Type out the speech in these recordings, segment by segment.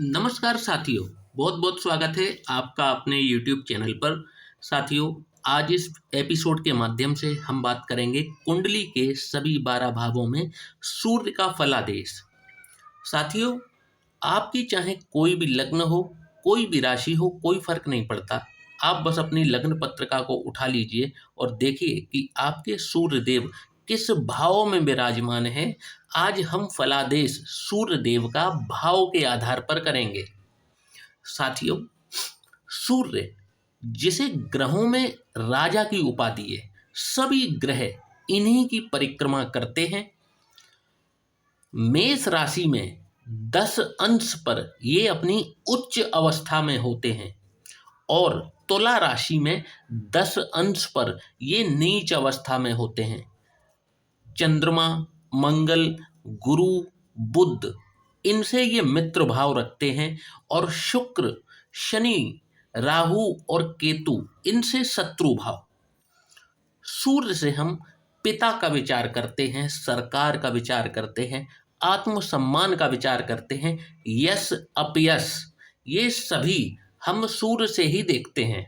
नमस्कार साथियों, बहुत बहुत स्वागत है आपका अपने YouTube चैनल पर। साथियों, आज इस एपिसोड के माध्यम से हम बात करेंगे कुंडली के सभी 12 भावों में सूर्य का फलादेश। साथियों, आपकी चाहे कोई भी लग्न हो, कोई भी राशि हो, कोई फर्क नहीं पड़ता। आप बस अपनी लग्न पत्रिका को उठा लीजिए और देखिए कि आपके सूर्य देव किस भाव में विराजमान है। आज हम फलादेश सूर्य देव का भाव के आधार पर करेंगे। साथियों, सूर्य जिसे ग्रहों में राजा की उपाधि है, सभी ग्रह इन्हीं की परिक्रमा करते हैं। मेष राशि में 10 अंश पर ये अपनी उच्च अवस्था में होते हैं और तुला राशि में 10 अंश पर ये नीच अवस्था में होते हैं। चंद्रमा, मंगल, गुरु, बुध, इनसे ये मित्र भाव रखते हैं और शुक्र, शनि, राहु और केतु इनसे शत्रु भाव। सूर्य से हम पिता का विचार करते हैं, सरकार का विचार करते हैं, आत्मसम्मान का विचार करते हैं, यश अपयश ये सभी हम सूर्य से ही देखते हैं।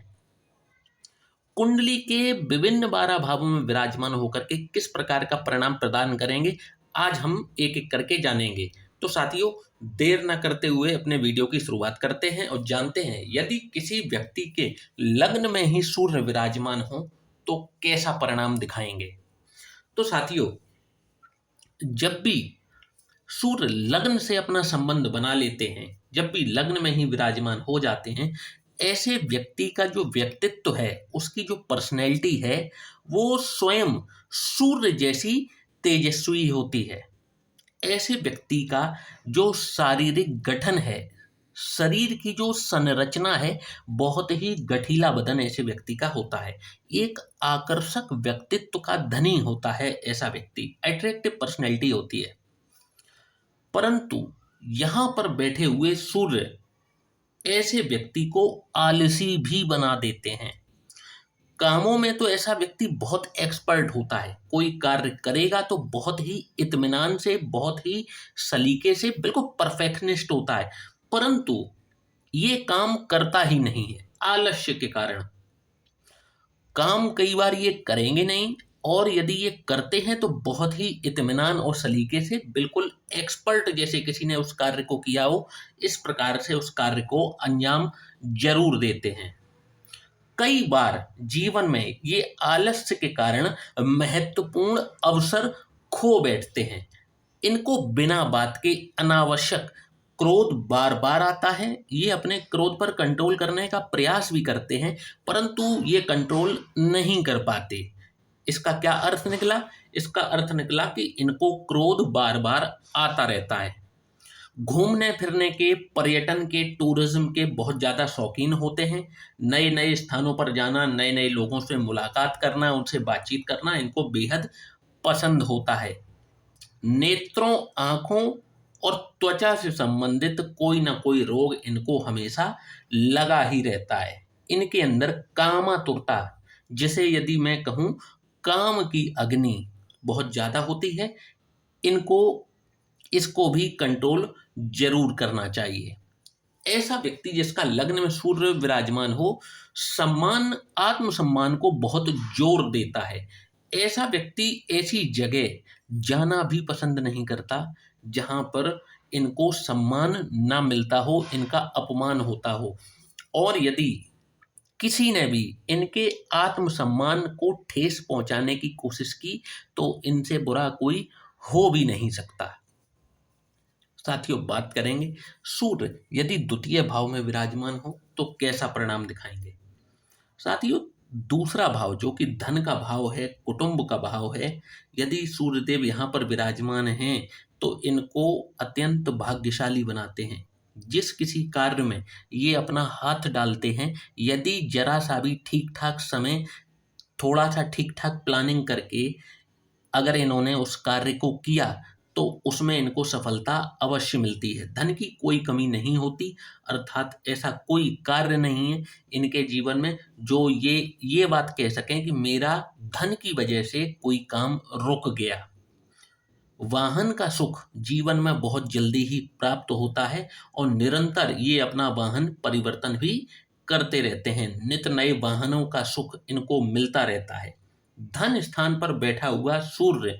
कुंडली के विभिन्न 12 भावों में विराजमान होकर के किस प्रकार का परिणाम प्रदान करेंगे, आज हम एक एक करके जानेंगे। तो साथियों, देर न करते हुए अपने वीडियो की शुरुआत करते हैं और जानते हैं यदि किसी व्यक्ति के लग्न में ही सूर्य विराजमान हो तो कैसा परिणाम दिखाएंगे। तो साथियों, जब भी सूर्य लग्न से अपना संबंध बना लेते हैं, जब भी लग्न में ही विराजमान हो जाते हैं, ऐसे व्यक्ति का जो व्यक्तित्व है, उसकी जो पर्सनैलिटी है, वो स्वयं सूर्य जैसी तेजस्वी होती है। ऐसे व्यक्ति का जो शारीरिक गठन है, शरीर की जो संरचना है, बहुत ही गठीला बदन ऐसे व्यक्ति का होता है। एक आकर्षक व्यक्तित्व का धनी होता है ऐसा व्यक्ति, अट्रैक्टिव पर्सनैलिटी होती है। परंतु यहाँ पर बैठे हुए सूर्य ऐसे व्यक्ति को आलसी भी बना देते हैं। कामों में तो ऐसा व्यक्ति बहुत एक्सपर्ट होता है, कोई कार्य करेगा तो बहुत ही इत्मीनान से, बहुत ही सलीके से, बिल्कुल परफेक्शनिस्ट होता है। परंतु ये काम करता ही नहीं है आलस्य के कारण। काम कई बार ये करेंगे नहीं, और यदि ये करते हैं तो बहुत ही इत्मीनान और सलीके से, बिल्कुल एक्सपर्ट जैसे किसी ने उस कार्य को किया हो, इस प्रकार से उस कार्य को अंजाम जरूर देते हैं। कई बार जीवन में ये आलस्य के कारण महत्वपूर्ण अवसर खो बैठते हैं। इनको बिना बात के अनावश्यक क्रोध बार बार आता है। ये अपने क्रोध पर कंट्रोल करने का प्रयास भी करते हैं, परंतु ये कंट्रोल नहीं कर पाते। इसका क्या अर्थ निकला? इसका अर्थ निकला कि इनको क्रोध बार बार आता रहता है। घूमने फिरने के, पर्यटन के, टूरिज्म के बहुत ज़्यादा शौकीन होते हैं। नए नए स्थानों पर जाना, नए नए लोगों से मुलाकात करना, उनसे बातचीत करना इनको बेहद पसंद होता है। नेत्रों, आँखों और त्वचा से संबंधित कोई ना कोई रोग इनको हमेशा लगा ही रहता है। इनके अंदर कामातुरता, जिसे यदि मैं कहूँ काम की अग्नि, बहुत ज़्यादा होती है। इनको इसको भी कंट्रोल जरूर करना चाहिए। ऐसा व्यक्ति जिसका लग्न में सूर्य विराजमान हो, सम्मान, आत्मसम्मान को बहुत जोर देता है। ऐसा व्यक्ति ऐसी जगह जाना भी पसंद नहीं करता जहां पर इनको सम्मान ना मिलता हो, इनका अपमान होता हो। और यदि किसी ने भी इनके आत्मसम्मान को ठेस पहुंचाने की कोशिश की तो इनसे बुरा कोई हो भी नहीं सकता। साथियों, बात करेंगे सूर्य यदि द्वितीय भाव में विराजमान हो तो कैसा परिणाम दिखाएंगे। साथियों, दूसरा भाव जो कि धन का भाव है, कुटुंब का भाव है, यदि सूर्यदेव यहाँ पर विराजमान हैं तो इनको अत्यंत भाग्यशाली बनाते हैं। जिस किसी कार्य में ये अपना हाथ डालते हैं, यदि जरा सा भी ठीक ठाक समय, थोड़ा सा ठीक ठाक प्लानिंग करके अगर इन्होंने उस कार्य को किया तो उसमें इनको सफलता अवश्य मिलती है। धन की कोई कमी नहीं होती, अर्थात ऐसा कोई कार्य नहीं है इनके जीवन में जो ये बात कह सकें कि मेरा धन की वजह से कोई काम रुक गया। वाहन का सुख जीवन में बहुत जल्दी ही प्राप्त होता है और निरंतर ये अपना वाहन परिवर्तन भी करते रहते हैं। नित नए वाहनों का सुख इनको मिलता रहता है। धन स्थान पर बैठा हुआ सूर्य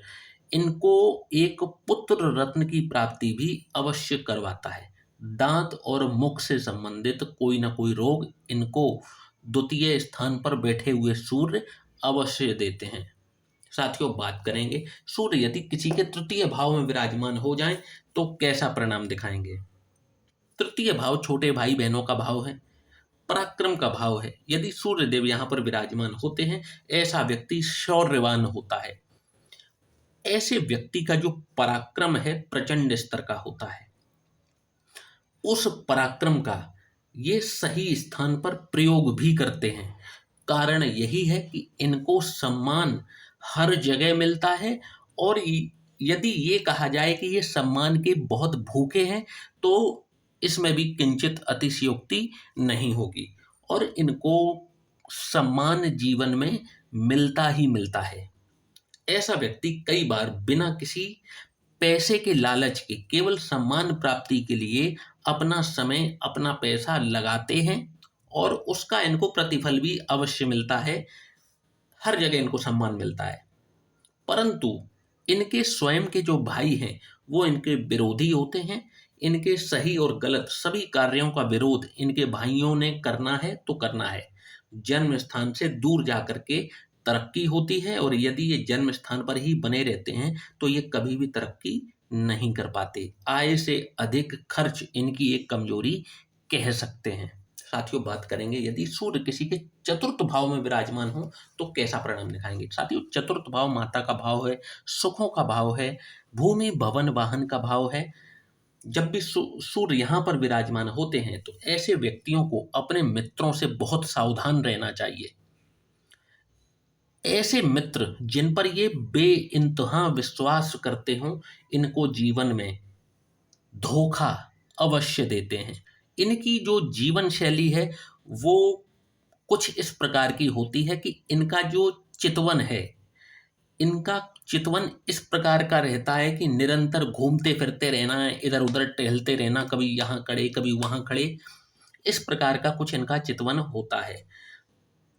इनको एक पुत्र रत्न की प्राप्ति भी अवश्य करवाता है। दांत और मुख से संबंधित कोई ना कोई रोग इनको द्वितीय स्थान पर बैठे हुए सूर्य अवश्य देते हैं। साथियों, बात करेंगे सूर्य यदि किसी के तृतीय भाव में विराजमान हो जाएं तो कैसा परिणाम दिखाएंगे। तृतीय भाव छोटे भाई बहनों का भाव है, पराक्रम का भाव है। यदि सूर्य देव यहाँ पर विराजमान होते हैं, ऐसा व्यक्ति शौर्यवान होता है। ऐसे व्यक्ति का जो पराक्रम है प्रचंड स्तर का होता है। उस पराक्रम का ये सही स्थान पर प्रयोग भी करते हैं। कारण यही है कि इनको सम्मान हर जगह मिलता है और यदि ये कहा जाए कि ये सम्मान के बहुत भूखे हैं तो इसमें भी किंचित अतिशयोक्ति नहीं होगी और इनको सम्मान जीवन में मिलता ही मिलता है। ऐसा व्यक्ति कई बार बिना किसी पैसे के लालच के केवल सम्मान प्राप्ति के लिए अपना समय अपना पैसा लगाते हैं और उसका इनको प्रतिफल भी अवश्य मिलता है। हर जगह इनको सम्मान मिलता है, परंतु इनके स्वयं के जो भाई हैं वो इनके विरोधी होते हैं। इनके सही और गलत सभी कार्यों का विरोध इनके भाइयों ने करना है तो करना है। जन्म स्थान से दूर जाकर के तरक्की होती है और यदि ये जन्म स्थान पर ही बने रहते हैं तो ये कभी भी तरक्की नहीं कर पाते। आय से अधिक खर्च इनकी एक कमजोरी कह सकते हैं। साथियों, बात करेंगे यदि सूर्य किसी के चतुर्थ भाव में विराजमान हो तो कैसा परिणाम दिखाएंगे। साथियों, चतुर्थ भाव माता का भाव है, सुखों का भाव है, भूमि भवन वाहन का भाव है। जब भी सूर्य यहाँ पर विराजमान होते हैं तो ऐसे व्यक्तियों को अपने मित्रों से बहुत सावधान रहना चाहिए। ऐसे मित्र जिन पर ये बेइंतहा विश्वास करते हों, इनको जीवन में धोखा अवश्य देते हैं। इनकी जो जीवन शैली है वो कुछ इस प्रकार की होती है कि इनका जो चितवन है, इनका चितवन इस प्रकार का रहता है कि निरंतर घूमते फिरते रहना है, इधर उधर टहलते रहना, कभी यहाँ खड़े कभी वहाँ खड़े, इस प्रकार का कुछ इनका चितवन होता है।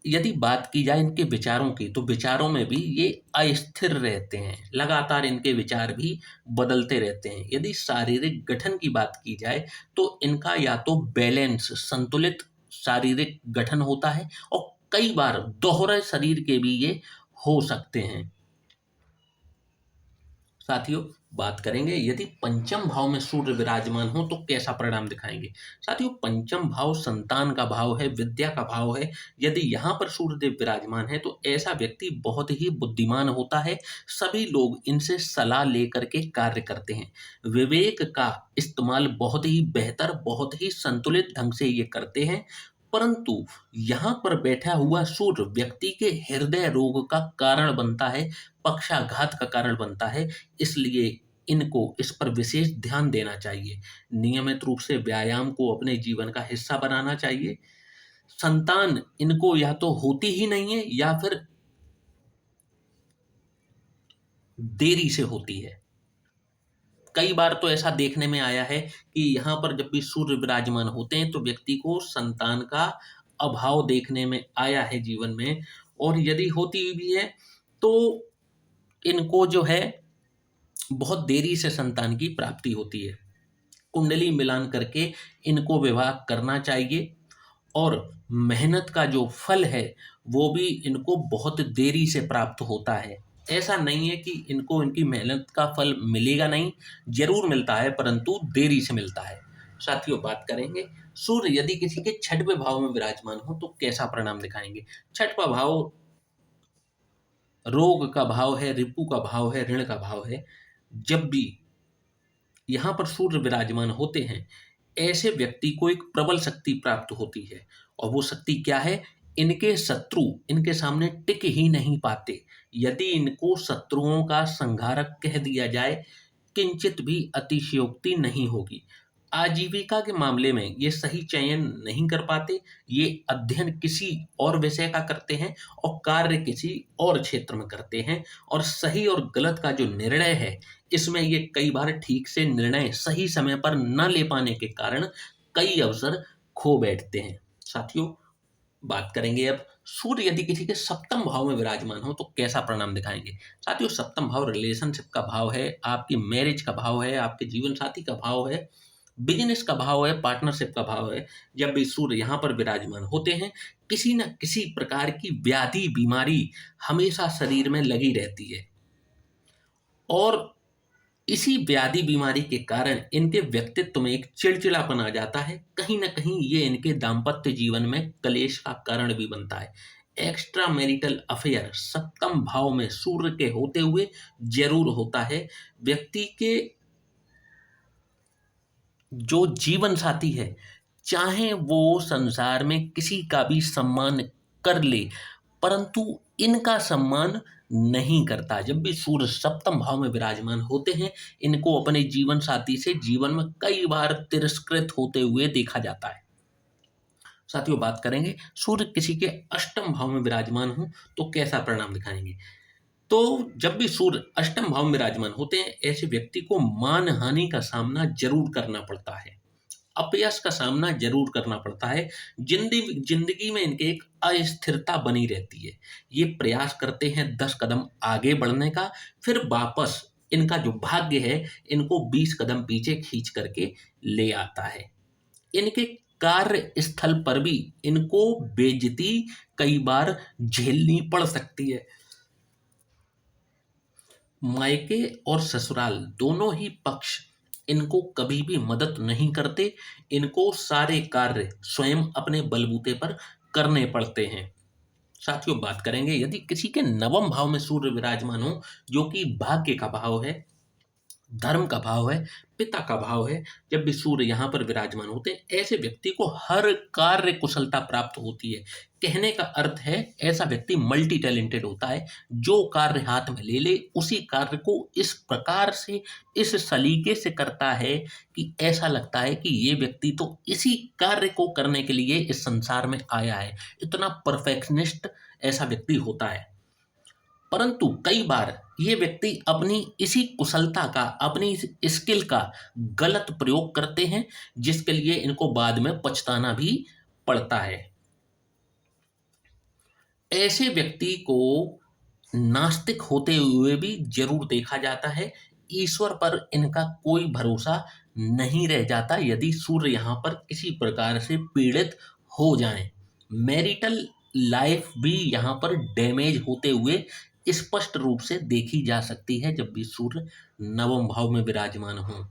यदि बात की जाए इनके विचारों की तो विचारों में भी ये अस्थिर रहते हैं, लगातार इनके विचार भी बदलते रहते हैं। यदि शारीरिक गठन की बात की जाए तो इनका या तो बैलेंस संतुलित शारीरिक गठन होता है और कई बार दोहरे शरीर के भी ये हो सकते हैं। साथियों, बात करेंगे यदि पंचम भाव में सूर्य विराजमान हो तो कैसा परिणाम दिखाएंगे। साथियों, पंचम भाव संतान का भाव है, विद्या का भाव है। यदि यहाँ पर सूर्यदेव विराजमान है तो ऐसा व्यक्ति बहुत ही बुद्धिमान होता है। सभी लोग इनसे सलाह लेकर के कार्य करते हैं। विवेक का इस्तेमाल बहुत ही बेहतर, बहुत ही संतुलित ढंग से ये करते हैं। परंतु यहाँ पर बैठा हुआ सूर्य व्यक्ति के हृदय रोग का कारण बनता है, पक्षाघात का कारण बनता है। इसलिए इनको इस पर विशेष ध्यान देना चाहिए। नियमित रूप से व्यायाम को अपने जीवन का हिस्सा बनाना चाहिए। संतान इनको या तो होती ही नहीं है या फिर देरी से होती है। कई बार तो ऐसा देखने में आया है कि यहाँ पर जब भी सूर्य विराजमान होते हैं तो व्यक्ति को संतान का अभाव देखने में आया है जीवन में, और यदि होती भी है तो इनको जो है बहुत देरी से संतान की प्राप्ति होती है। कुंडली मिलान करके इनको विवाह करना चाहिए और मेहनत का जो फल है वो भी इनको बहुत देरी से प्राप्त होता है। ऐसा नहीं है कि इनको इनकी मेहनत का फल मिलेगा नहीं, जरूर मिलता है परंतु देरी से मिलता है। साथियों, बात करेंगे सूर्य यदि किसी के छठवें भाव में विराजमान हो तो कैसा परिणाम दिखाएंगे। छठवां भाव रोग का भाव है, रिपु का भाव है, ऋण का भाव है। जब भी यहाँ पर सूर्य विराजमान होते हैं ऐसे व्यक्ति को एक प्रबल शक्ति प्राप्त होती है, और वो शक्ति क्या है, इनके शत्रु इनके सामने टिक ही नहीं पाते। यदि इनको शत्रुओं का संहारक कह दिया जाए किंचित भी अतिशयोक्ति नहीं होगी। आजीविका के मामले में ये सही चयन नहीं कर पाते, ये अध्ययन किसी और विषय का करते हैं और कार्य किसी और क्षेत्र में करते हैं, और सही और गलत का जो निर्णय है, इसमें ये कई बार ठीक से निर्णय सही समय पर न ले पाने के कारण कई अवसर खो बैठते हैं। साथियों, बात करेंगे अब, सूर्य यदि किसी के सप्तम भाव में विराजमान हो तो कैसा परिणाम दिखाएंगे। साथियों, सप्तम भाव रिलेशनशिप का भाव है, आपकी मैरिज का भाव है, आपके जीवन साथी का भाव है, बिजनेस का भाव है, पार्टनरशिप का भाव है। जब भी सूर्य यहाँ पर विराजमान होते हैं, किसी न किसी प्रकार की व्याधि बीमारी हमेशा शरीर में लगी रहती है, और इसी व्याधि बीमारी के कारण इनके व्यक्तित्व में एक चिड़चिड़ापन आ जाता है। कहीं ना कहीं ये इनके दाम्पत्य जीवन में कलेश का कारण भी बनता है। एक्स्ट्रा मैरिटल अफेयर सप्तम भाव में सूर्य के होते हुए जरूर होता है। व्यक्ति के जो जीवन साथी है, चाहे वो संसार में किसी का भी सम्मान कर ले, परंतु इनका सम्मान नहीं करता। जब भी सूर्य सप्तम भाव में विराजमान होते हैं, इनको अपने जीवन साथी से जीवन में कई बार तिरस्कृत होते हुए देखा जाता है। साथियों, बात करेंगे सूर्य किसी के अष्टम भाव में विराजमान हो तो कैसा परिणाम दिखाएंगे। तो जब भी सूर्य अष्टम भाव में विराजमान होते हैं, ऐसे व्यक्ति को मान हानि का सामना जरूर करना पड़ता है, अपयश का सामना जरूर करना पड़ता है। जिंदगी में इनके एक अस्थिरता बनी रहती है। ये प्रयास करते हैं 10 कदम आगे बढ़ने का, फिर वापस इनका जो भाग्य है इनको 20 कदम पीछे खींच करके ले आता है। इनके कार्य स्थल पर भी इनको बेइज्जती कई बार झेलनी पड़ सकती है। मायके और ससुराल दोनों ही पक्ष इनको कभी भी मदद नहीं करते। इनको सारे कार्य स्वयं अपने बलबूते पर करने पड़ते हैं। साथियों, बात करेंगे यदि किसी के नवम भाव में सूर्य विराजमान हो, जो कि भाग्य का भाव है, धर्म का भाव है, पिता का भाव है, जब भी सूर्य यहाँ पर विराजमान होते हैं, ऐसे व्यक्ति को हर कार्य कुशलता प्राप्त होती है। कहने का अर्थ है, ऐसा व्यक्ति मल्टी टैलेंटेड होता है। जो कार्य हाथ में ले ले उसी कार्य को इस प्रकार से, इस सलीके से करता है कि ऐसा लगता है कि ये व्यक्ति तो इसी कार्य को करने के लिए इस संसार में आया है। इतना परफेक्शनिस्ट ऐसा व्यक्ति होता है। परंतु कई बार ये व्यक्ति अपनी इसी कुशलता का, अपनी इस स्किल का गलत प्रयोग करते हैं, जिसके लिए इनको बाद में पछताना भी पड़ता है। ऐसे व्यक्ति को नास्तिक होते हुए भी जरूर देखा जाता है। ईश्वर पर इनका कोई भरोसा नहीं रह जाता यदि सूर्य यहाँ पर किसी प्रकार से पीड़ित हो जाएं। मैरिटल लाइफ भी यहाँ पर डैमेज होते हुए स्पष्ट रूप से देखी जा सकती है जब भी सूर्य नवम भाव में विराजमान हो।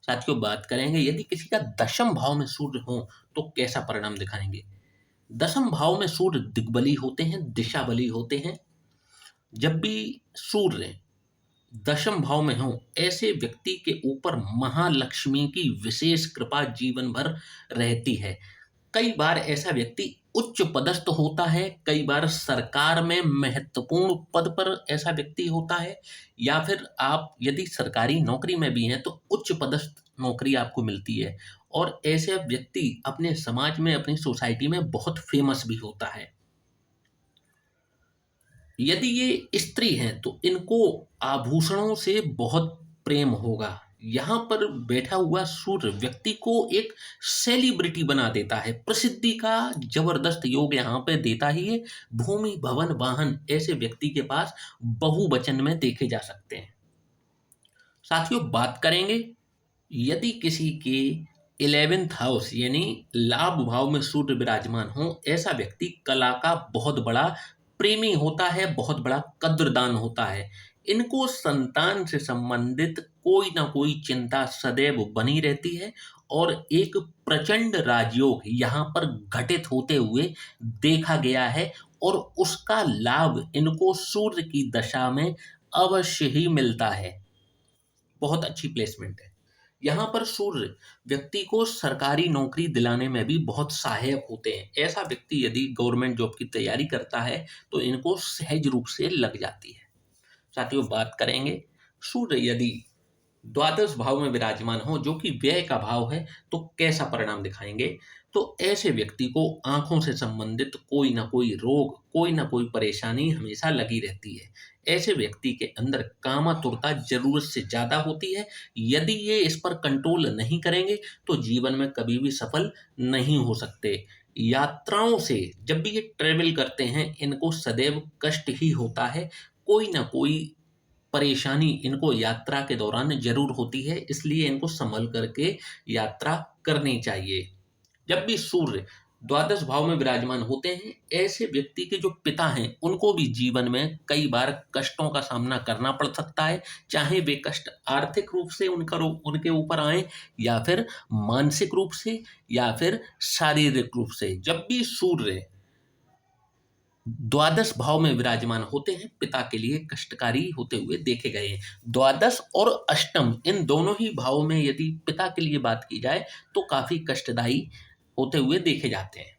साथियों, बात करेंगे यदि किसी का दशम भाव में सूर्य हो तो कैसा परिणाम दिखाएंगे। दशम भाव में सूर्य दिग्बली होते हैं, दिशा बली होते हैं। जब भी सूर्य दशम भाव में हो, ऐसे व्यक्ति के ऊपर महालक्ष्मी की विशेष कृपा जीवन भर रहती है। कई बार ऐसा व्यक्ति उच्च पदस्थ होता है, कई बार सरकार में महत्वपूर्ण पद पर ऐसा व्यक्ति होता है, या फिर आप यदि सरकारी नौकरी में भी हैं तो उच्च पदस्थ नौकरी आपको मिलती है, और ऐसे व्यक्ति अपने समाज में, अपनी सोसाइटी में बहुत फेमस भी होता है। यदि ये स्त्री हैं तो इनको आभूषणों से बहुत प्रेम होगा। यहाँ पर बैठा हुआ सूर्य व्यक्ति को एक सेलिब्रिटी बना देता है, प्रसिद्धि का जबरदस्त योग यहाँ पे देता ही है। भूमि, भवन, वाहन ऐसे व्यक्ति के पास बहुवचन में देखे जा सकते हैं। साथियों, बात करेंगे यदि किसी के 11th हाउस यानी लाभ भाव में सूर्य विराजमान हो, ऐसा व्यक्ति कला का बहुत बड़ा प्रेमी होता है, बहुत बड़ा कद्रदान होता है। इनको संतान से संबंधित कोई ना कोई चिंता सदैव बनी रहती है, और एक प्रचंड राजयोग यहाँ पर घटित होते हुए देखा गया है, और उसका लाभ इनको सूर्य की दशा में अवश्य ही मिलता है। बहुत अच्छी प्लेसमेंट है। यहाँ पर सूर्य व्यक्ति को सरकारी नौकरी दिलाने में भी बहुत सहायक होते हैं। ऐसा व्यक्ति यदि गवर्नमेंट जॉब की तैयारी करता है तो इनको सहज रूप से लग जाती है। साथियों, बात करेंगे सूर्य यदि द्वादश भाव में विराजमान हो जो कि व्यय का भाव है, तो कैसा परिणाम दिखाएंगे? तो ऐसे व्यक्ति को आंखों से संबंधित कोई ना कोई रोग, कोई ना कोई परेशानी हमेशा लगी रहती है। ऐसे व्यक्ति के अंदर कामातुरता जरूरत से ज्यादा होती है। यदि ये इस पर कंट्रोल नहीं करेंगे तो जीवन में कभी भी सफल नहीं हो सकते। यात्राओं से जब भी ये ट्रेवल करते हैं, इनको सदैव कष्ट ही होता है। कोई ना कोई परेशानी इनको यात्रा के दौरान ज़रूर होती है, इसलिए इनको सँभल करके यात्रा करनी चाहिए। जब भी सूर्य द्वादश भाव में विराजमान होते हैं, ऐसे व्यक्ति के जो पिता हैं, उनको भी जीवन में कई बार कष्टों का सामना करना पड़ सकता है। चाहे वे कष्ट आर्थिक रूप से उनके ऊपर आएँ, या फिर मानसिक रूप से, या फिर शारीरिक रूप से। जब भी सूर्य द्वादश भाव में विराजमान होते हैं, पिता के लिए कष्टकारी होते हुए देखे गए हैं। द्वादश और अष्टम इन दोनों ही भावों में यदि पिता के लिए बात की जाए तो काफ़ी कष्टदायी होते हुए देखे जाते हैं।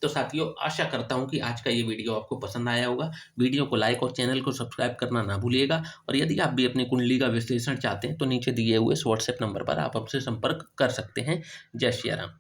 तो साथियों, आशा करता हूँ कि आज का ये वीडियो आपको पसंद आया होगा। वीडियो को लाइक और चैनल को सब्सक्राइब करना ना भूलिएगा। और यदि आप भी अपनी कुंडली का विश्लेषण चाहते हैं तो नीचे दिए हुए इस व्हाट्सएप नंबर पर आप हमसे संपर्क कर सकते हैं। जय श्री राम।